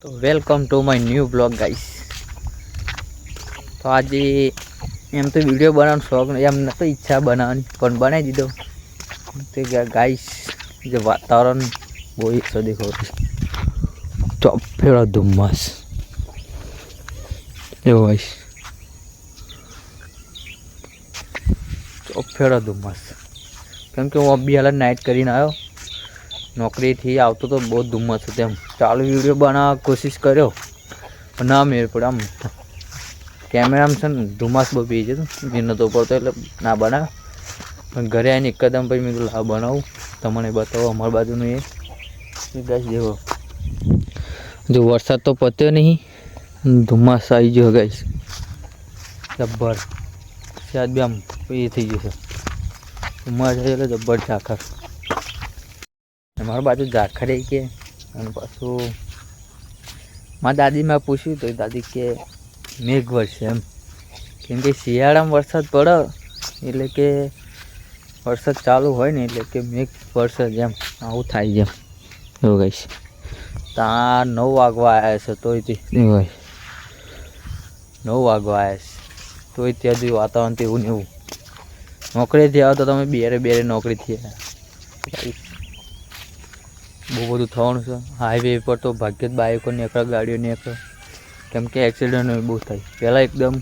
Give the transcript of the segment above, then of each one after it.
તો welcome to my new blog guys. તો આજે એમ તો વિડીયો બનાવવાનો શોખ એમ નતો ઈચ્છા બનાવવાની, પણ બનાવી દીધો. તે ગાઈસ જે વાતાવરણ બહુ ઈચ્છા દેખો ચોફેરો ધુમ્મસ એવો ગાઈસ, ચોફેરો ધુમ્મસ. કેમ કે હું અબી હાલ નાઇટ કરીને આવ્યો, નોકરીથી આવતો તો બહુ ધુમ્મસ હતો. એમ ચાલુ વિડીયો બનાવવા કોશિશ કર્યો પણ ના મેળ પડે. આમ કેમેરામાં છે ને ધુમ્મસ બહુ પી જતો, મેં નહોતો પડતો એટલે ના બનાવ્યો. પણ ઘરે આવીને એકદમ પછી મેં લાવ બનાવું, તમને બતાવો અમારી બાજુનું એ ગાઈસ. જેવો જો વરસાદ તો પત્યો નહીં, ધુમ્મસ આવી ગયો ગાઈસ જબ્બર. શાયદ બી આમ એ થઈ જશે ધુમ્મસ એટલે જબ્બર ઝાખર. મારી બાજુ ઝાખર એ કે. અને પાછું મારા દાદીમાં પૂછ્યું તો દાદી કે મેઘ વરસે એમ. કેમ કે શિયાળામાં વરસાદ પડે એટલે કે વરસાદ ચાલુ હોય ને એટલે કે મેઘ વરસે જેમ આવું થાય જેમ એવું કહીશ. ત્યાં 9 વાગવા આવ્યા છે તોય હોય 9 વાગવા આવ્યા છે તોય ત્યાં સુધી વાતાવરણ તેવું ને એવું. નોકરીથી આવો તો તમે બેરે નોકરીથી આવ્યા. બહુ બધું થવાનું છે હાઈવે પર. તો ભાગ્યે જ બાઇકો નીકળે, ગાડીઓ નીકળે. કેમ કે એક્સિડન્ટ બહુ થાય. પહેલાં એકદમ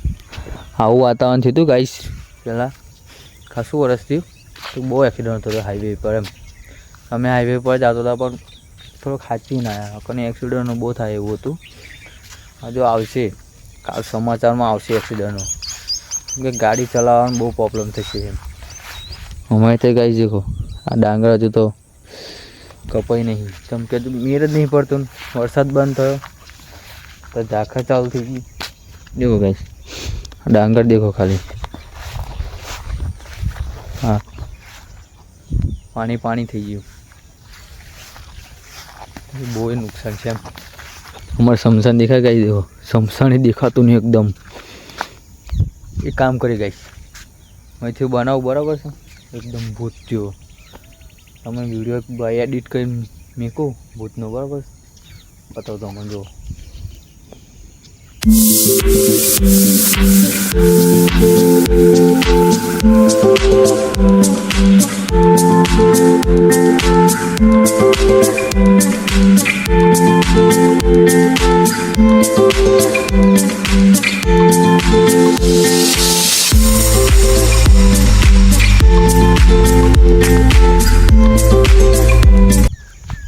આવું વાતાવરણ થયું હતું ગાઈસ. પહેલાં ખાસું વર્ષ થયું તો બહુ એક્સિડન્ટ થતો હાઈવે પર. એમ અમે હાઈવે પર જતા હતા પણ થોડોક સાચવી ના આવ્યા, અને એક્સિડન્ટનું બહુ થાય એવું હતું. હજુ આવશે, કાલ સમાચારમાં આવશે એક્સિડન્ટનો. કેમ કે ગાડી ચલાવવાનું બહુ પ્રોબ્લેમ થશે એમ. અમારે તો ગાઈસ દેખો આ ડાંગર હજુ તો કપાઈ નહીં. કેમ કે મેર જ નહીં પડતું. વરસાદ બંધ થયો તો ઝાખર ચાલુ થઈ ગઈ. દેખો ગાઈસ ડાંગર દેખો ખાલી. હા પાણી થઈ ગયું. બહુ નુકસાન છે એમ. અમારે સમસાન દેખાય ગાઈસ. દેખો સમસાન દેખાતું નહીં એકદમ. એ કામ કરી ગાઈસ અહીંથી બનાવું બરાબર છે એકદમ ભૂત જેવો. તમે વિડીયો એડિટ કરીને મૂકું ભૂતનો બરાબર બતાવો તો મને જુઓ.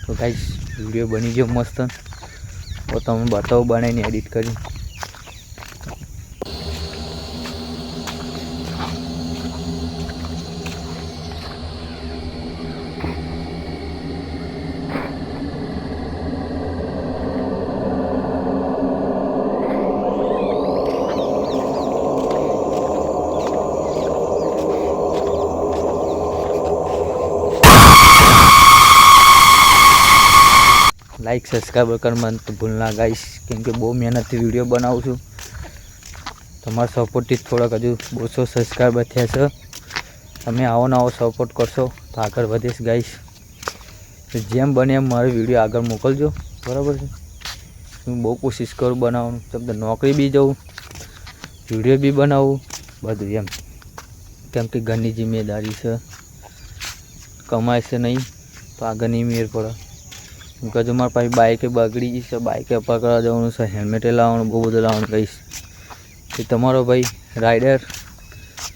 તો ગાઈસ વિડીયો બની ગયો મસ્ત. તો તમે બતાવો બનાવીને એડિટ કરી. લાઈક સબસ્ક્રાઈબ કરવાનું તો ભૂલના ગાઈસ. કેમ કે બહુ મહેનતથી વિડીયો બનાવું છું. તમારા સપોર્ટથી થોડાક હજુ 200 સબસ્ક્રાઈબર થયા છે. તમે આવો સપોર્ટ કરશો તો આગળ વધીશ ગાઈસ. જેમ બને એમ મારો વિડીયો આગળ મોકલજો બરાબર છે. હું બહુ કોશિશ કરું બનાવવાનું. તમને નોકરી બી જવું, વિડીયો બી બનાવું બધું એમ. કેમ કે ઘરની જિમ્મેદારી છે, કમાય છે નહીં તો આગળની મેર પડે. કે જો મારા પાસે બાઇકે બગડી ગઈ છે, બાઇકે પકડવા જવાનું છે, હેલ્મેટે લાવવાનું, બહુ બધું લાવવાનું કહીશ. કે તમારો ભાઈ રાઇડર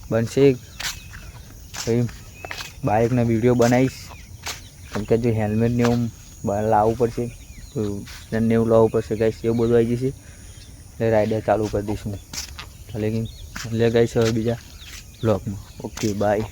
બનશે ભાઈ, બાઇકના વિડીયો બનાવીશ. કેમ કે જો હેલ્મેટને એવું લાવવું પડશે તો એને એવું લાવવું પડશે ગાઈશ. એવું બધું આવી જશે એટલે રાઇડર ચાલુ કરી દઈશું. એટલે ગાઈશ હવે બીજા બ્લોગમાં. Okay bye.